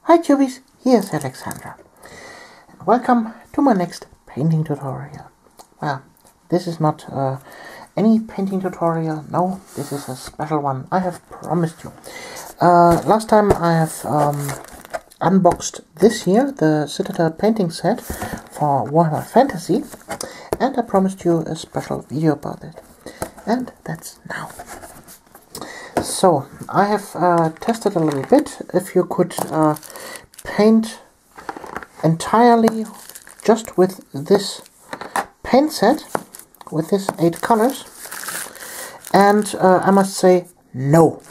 Hi Tubies, here's Alexandra. Welcome to my next painting tutorial. Well, this is not any painting tutorial, no, this is a special one I have promised you. Last time I have unboxed this here, the Citadel painting set for Warhammer Fantasy, and I promised you a special video about it. And that's now. So, I have tested a little bit if you could paint entirely just with this paint set, with this 8 colors, and I must say no,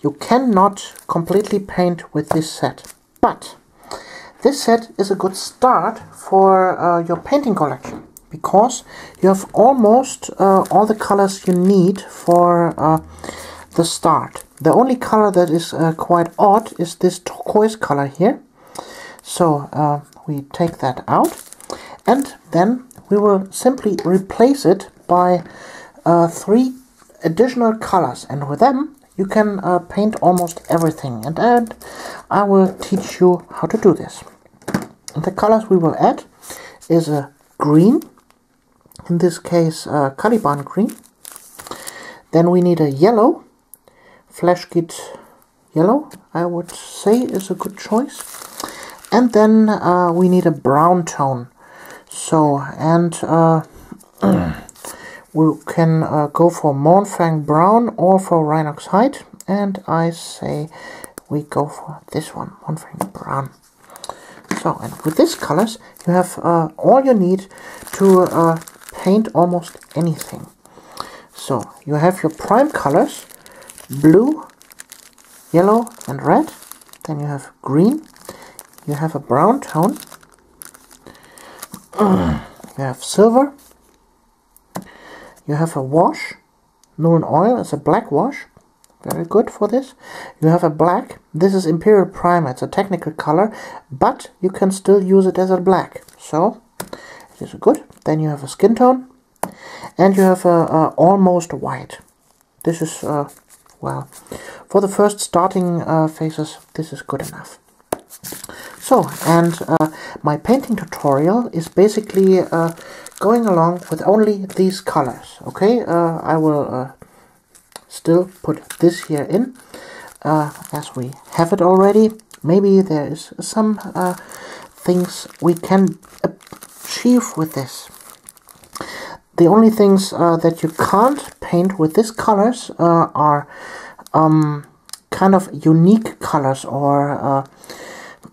you cannot completely paint with this set, but this set is a good start for your painting collection, because you have almost all the colors you need for the start. The only color that is quite odd is this turquoise color here. So we take that out, and then we will simply replace it by 3 additional colors, and with them you can paint almost everything, and I will teach you how to do this. And the colors we will add is a green, in this case Caliban green. Then we need a yellow, Flashgit yellow, I would say is a good choice. And then we need a brown tone. So, and we can go for Mournfang brown or for Rhinox hide. And I say we go for this one, Mournfang brown. So, and with these colors, you have all you need to paint almost anything. So, you have your prime colors, blue, yellow and red. Then you have green. You have a brown tone. You have silver. You have a wash. Nuln Oil is a black wash. Very good for this. You have a black. This is Imperial Primer. It's a technical color, but you can still use it as a black. So, it is good. Then you have a skin tone. And you have a almost white. This is, well, for the first starting phases, this is good enough. So, and my painting tutorial is basically going along with only these colors, okay? I will still put this here in, as we have it already. Maybe there is some things we can achieve with this. The only things that you can't paint with these colors are kind of unique colors, or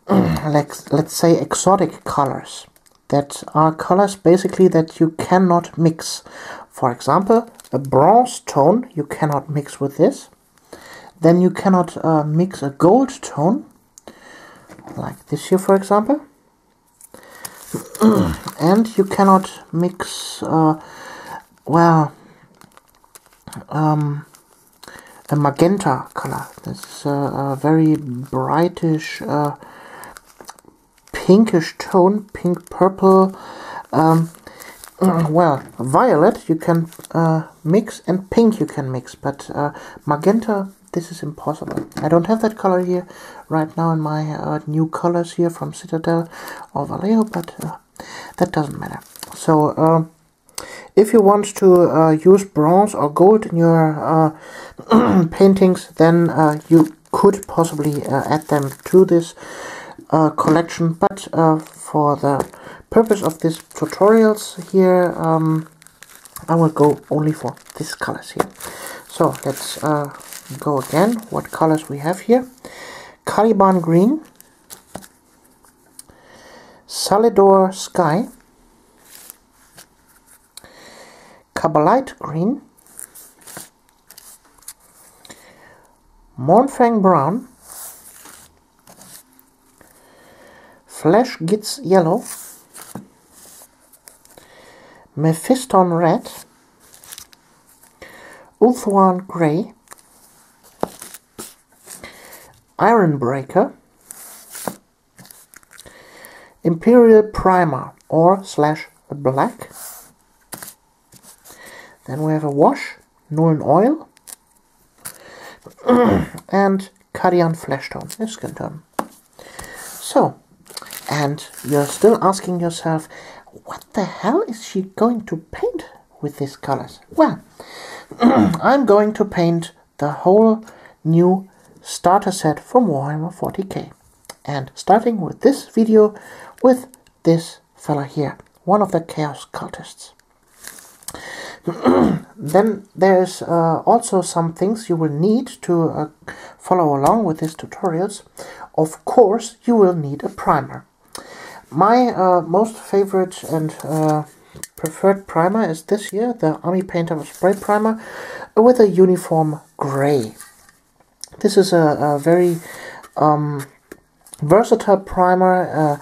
let's say exotic colors, that are colors basically that you cannot mix. For example, a bronze tone you cannot mix with this. Then you cannot mix a gold tone, like this here for example. And you cannot mix well, a magenta color. This is a very brightish pinkish tone, pink purple. Well, violet you can mix, and pink you can mix, but magenta, this is impossible. I don't have that color here right now in my new colors here from Citadel or Vallejo, but that doesn't matter. So if you want to use bronze or gold in your paintings, then you could possibly add them to this collection, but for the purpose of these tutorials here, I will go only for these colors here. So let's go again. What colors we have here? Caliban green, Salidor sky, Kabbalite green, Mournfang brown, Flashgit yellow, Mephiston red, Ulthuan grey, Ironbreaker, Imperial Primer or / black. Then we have a wash, Nuln Oil, and Cadian Flesh Tone, skin tone. So, and you're still asking yourself, what the hell is she going to paint with these colors? Well, I'm going to paint the whole new starter set from Warhammer 40k. And starting with this video with this fella here, one of the Chaos Cultists. Then there's also some things you will need to follow along with these tutorials. Of course, you will need a primer. My most favorite and preferred primer is this here, the Army Painter Spray Primer with a uniform gray. This is a very versatile primer.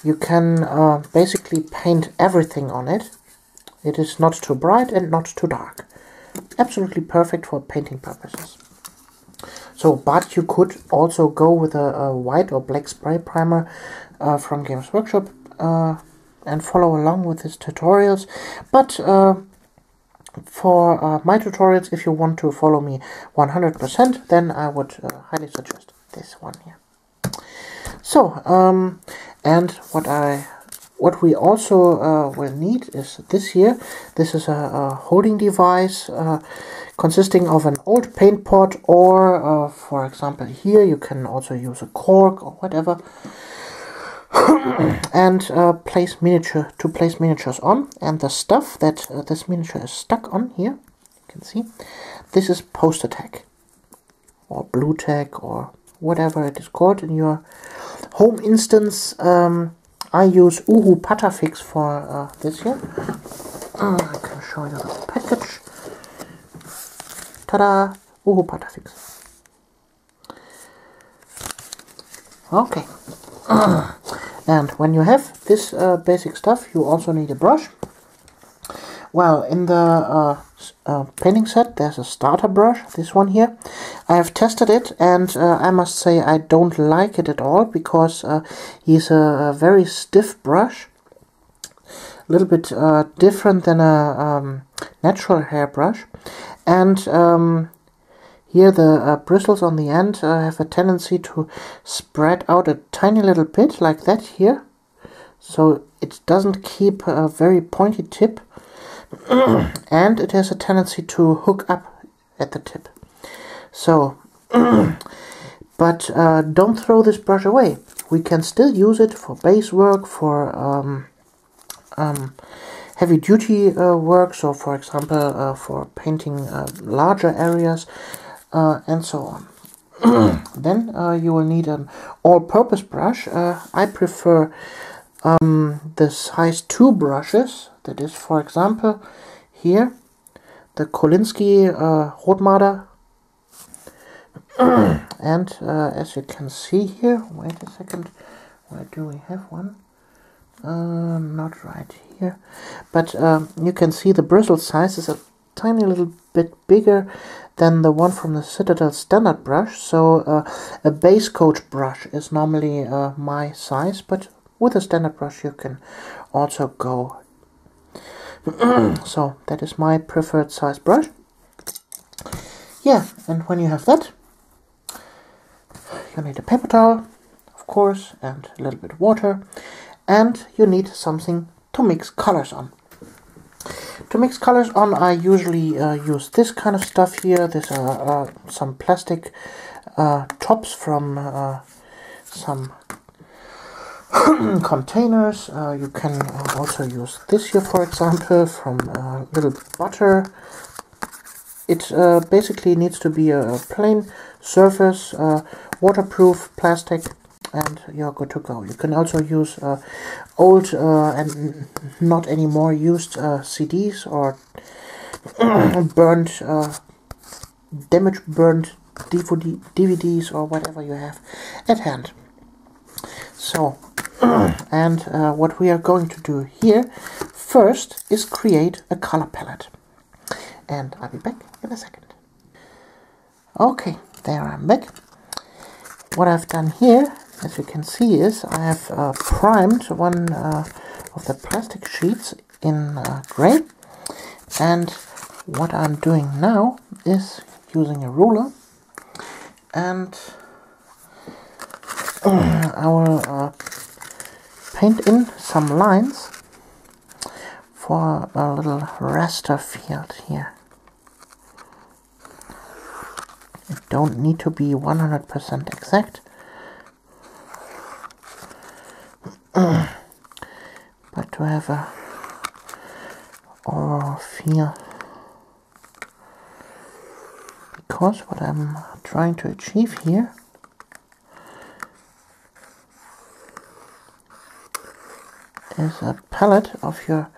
You can basically paint everything on it. It is not too bright and not too dark. Absolutely perfect for painting purposes. So, but you could also go with a white or black spray primer from Games Workshop and follow along with these tutorials. But for my tutorials, if you want to follow me 100%, then I would highly suggest this one here. So, and what we also will need is this here. This is a holding device consisting of an old paint pot, or for example here you can also use a cork or whatever, and place miniatures on. And the stuff that this miniature is stuck on here, you can see, this is poster tack or blue tack or whatever it is called in your home instance. I use Uhu Patafix for this here. I can show you the package. Ta-da! Uhu Patafix. Okay. And when you have this basic stuff, you also need a brush. Well, in the painting set, there's a starter brush, this one here. I have tested it, and I must say I don't like it at all, because he's a very stiff brush, a little bit different than a natural hair brush. And here the bristles on the end have a tendency to spread out a tiny little bit, like that here. So it doesn't keep a very pointy tip. And it has a tendency to hook up at the tip. So, but don't throw this brush away. We can still use it for base work, for heavy duty work, so for example for painting larger areas and so on. Then you will need an all-purpose brush. I prefer the size 2 brushes. That is, for example, here, the Kolinsky Rotmarder. And as you can see here, wait a second, where do we have one? Not right here. But you can see the bristle size is a tiny little bit bigger than the one from the Citadel standard brush. So a base coat brush is normally my size, but with a standard brush you can also go. So that is my preferred size brush. Yeah, and when you have that, you need a paper towel, of course, and a little bit of water, and you need something to mix colors on. To mix colors on, I usually use this kind of stuff here. These are some plastic tops from some containers. You can also use this here, for example, from little butter. It basically needs to be a plain surface, waterproof plastic, and you're good to go. You can also use old and not anymore used CDs or damage-burned DVDs or whatever you have at hand. So, and what we are going to do here first is create a color palette. And I'll be back in a second. Okay, there I'm back. What I've done here, as you can see, is I have primed one of the plastic sheets in gray. And what I'm doing now is using a ruler and I will paint in some lines for a little raster field here. It don't need to be 100% exact, but to have a overall feel. Because what I'm trying to achieve here is a palette of your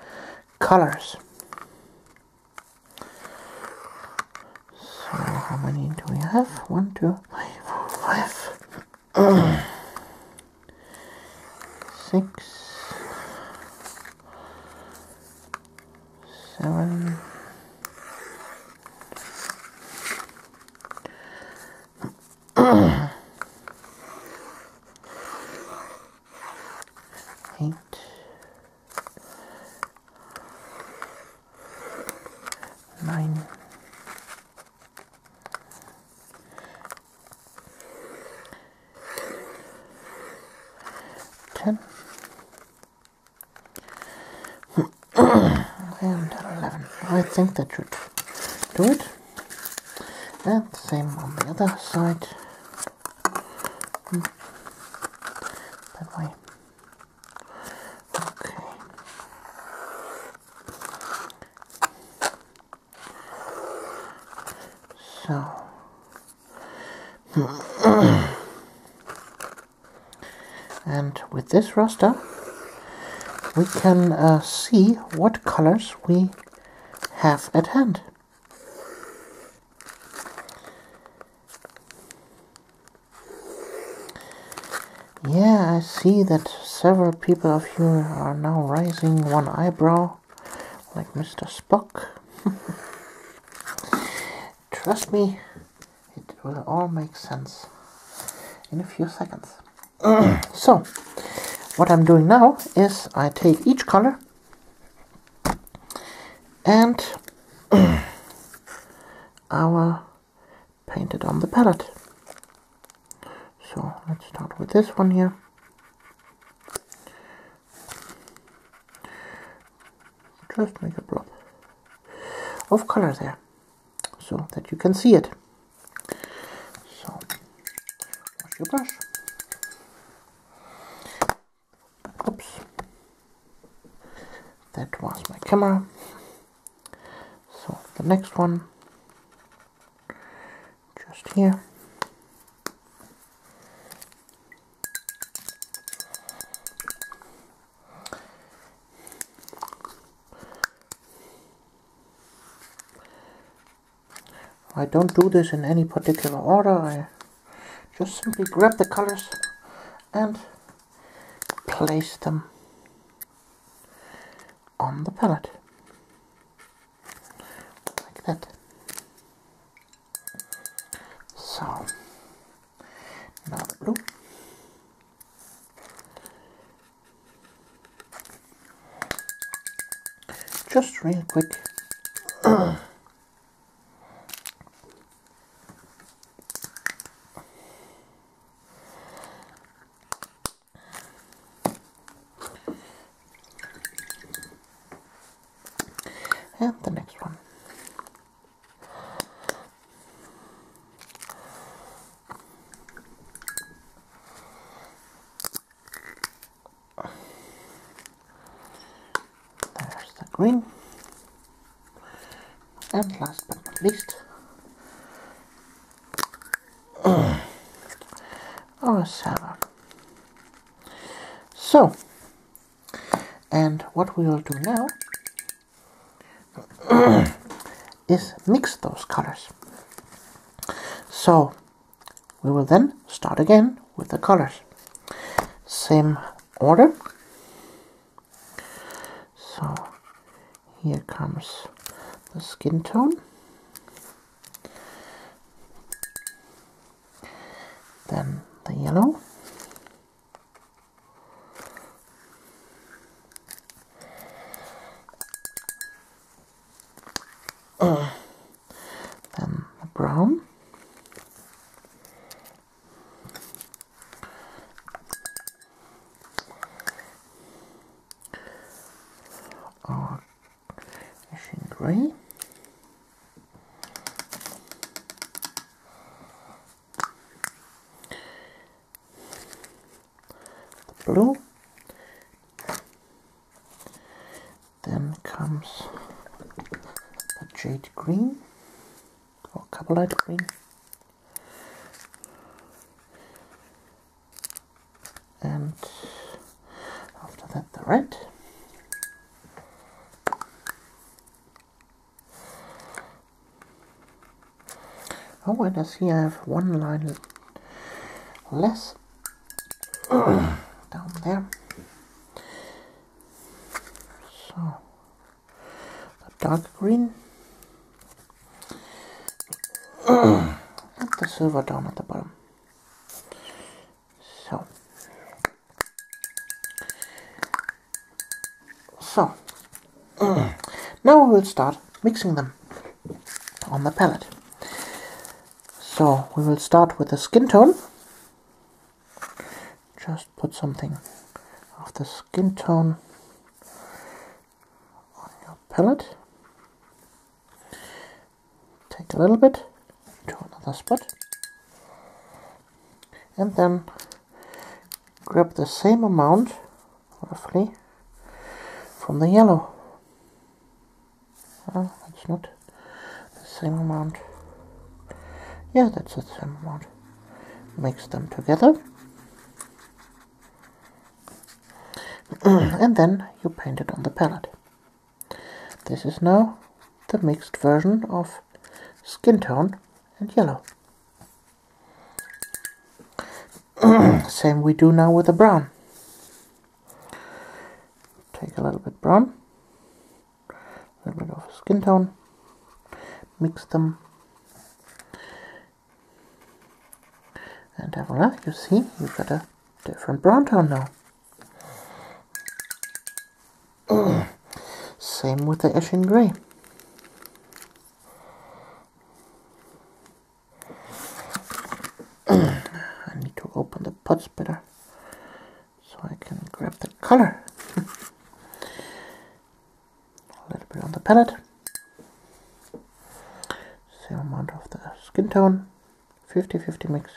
colors. So how many do we have? 1, 2, 3, 4, 5, 6, 7, 8, 9, 10, and 11. I think that should do it. And the same on the other side. That way. Okay. So. And with this raster, we can see what colors we have at hand. Yeah, I see that several people of you are now raising one eyebrow, like Mr. Spock. Trust me, it will all make sense in a few seconds. So, what I'm doing now is I take each color and I will paint it on the palette. So let's start with this one here. Just make a blob of color there so that you can see it. So wash your brush. Oops. That was my camera. So the next one, just here. I don't do this in any particular order. I just simply grab the colors and place them on the palette. Like that. So, now the blue. Just real quick. And the next one. There's the green. And last but not least, our silver. So, and what we will do now is mix those colors. So we will then start again with the colors. Same order. So here comes the skin tone. Then the yellow. Then the brown. blue. Then comes the jade green, or copperlight green. And after that the red. Oh, and I see I have one line less down there. So, the dark green and the silver down at the bottom. So, now we will start mixing them on the palette. So we will start with the skin tone. Just put something of the skin tone on your palette. Take a little bit to another spot. And then grab the same amount, roughly, from the yellow. That's not the same amount. Yeah, that's the same amount. Mix them together. And then you paint it on the palette. This is now the mixed version of skin tone and yellow. Same we do now with the brown. Take a little bit brown, a little bit of skin tone, mix them, and voila, you see, you've got a different brown tone now. Same with the Ashen Grey. I need to open the pots better so I can grab the color. A little bit on the palette. Same amount of the skin tone. 50-50 mix.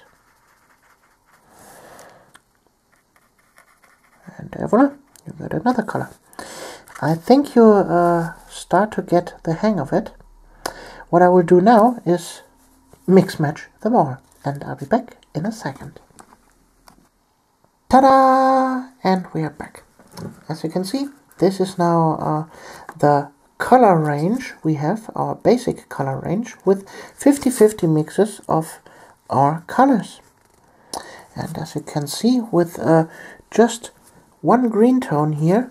And voila, you got another color. I think you start to get the hang of it. What I will do now is mix match them all, and I'll be back in a second. Ta-da! And we are back. As you can see, this is now the color range we have, our basic color range, with 50-50 mixes of our colors. And as you can see, with just one green tone here,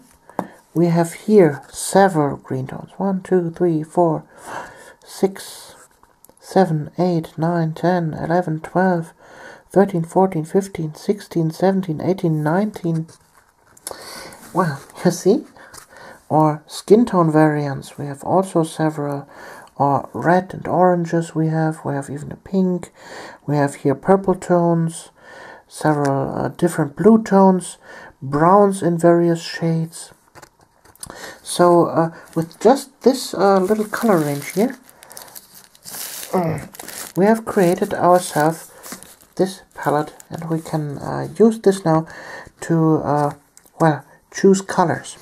we have here several green tones. 1, 2, 3, 4, 5, 6, 7, 8, 9, 10, 11, 12, 13, 14, 15, 16, 17, 18, 19. Well, you see? Or skin tone variants. We have also several. Or red and oranges we have even a pink. We have here purple tones, several different blue tones, browns in various shades. So with just this little color range here, we have created ourselves this palette, and we can use this now to well, choose colors.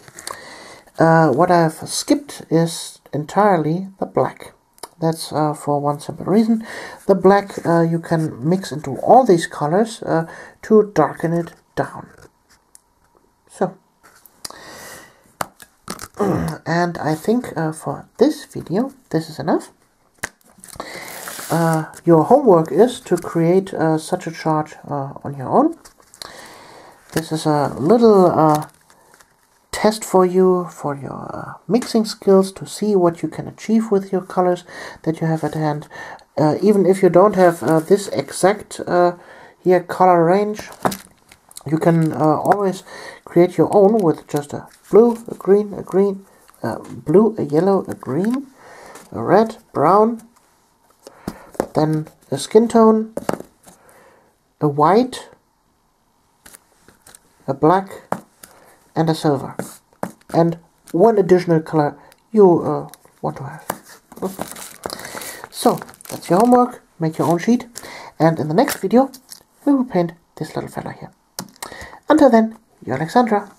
What I have skipped is entirely the black. That's for one simple reason. The black you can mix into all these colors to darken it down. So, and I think for this video, this is enough. Your homework is to create such a chart on your own. This is a little test for you, for your mixing skills, to see what you can achieve with your colors that you have at hand. Even if you don't have this exact here color range, you can always create your own with just a blue, a green, blue, a yellow, a green, a red, brown, then a skin tone, a white, a black, and a silver, and one additional color you want to have. So that's your homework. Make your own sheet, and in the next video we will paint this little fella here. Until then, You're Alexandra.